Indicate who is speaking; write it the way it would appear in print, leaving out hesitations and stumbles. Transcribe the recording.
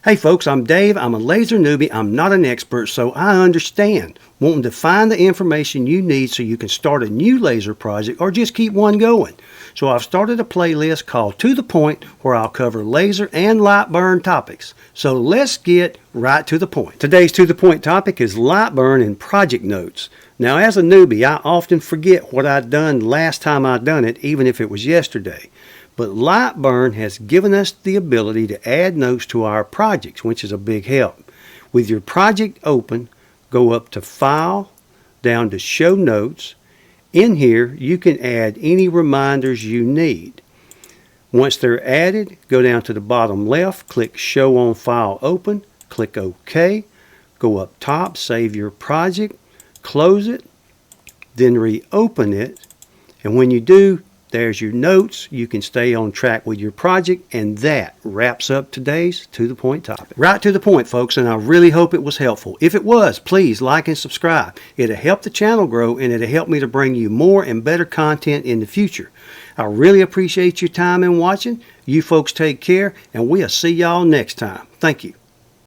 Speaker 1: Hey folks, I'm Dave. I'm a laser newbie. I'm not an expert, so I understand wanting to find the information you need so you can start a new laser project or just keep one going. So I've started a playlist called To The Point where I'll cover laser and Lightburn topics. So let's get right to the point. Today's To The Point topic is Lightburn and project notes. Now as a newbie, I often forget what I'd done last time I'd done it, even if it was yesterday. But Lightburn has given us the ability to add notes to our projects, which is a big help. With your project open, go up to File, down to Show Notes. In here, you can add any reminders you need. Once they're added, go down to the bottom left, click Show on File Open, click OK, go up top, save your project, close it, then reopen it, and when you do, there's your notes. You can stay on track with your project, and that wraps up today's To The Point topic. Right to the point, folks, and I really hope it was helpful. If it was, please like and subscribe. It'll help the channel grow, and it'll help me to bring you more and better content in the future. I really appreciate your time and watching. You folks take care, and we'll see y'all next time. Thank you.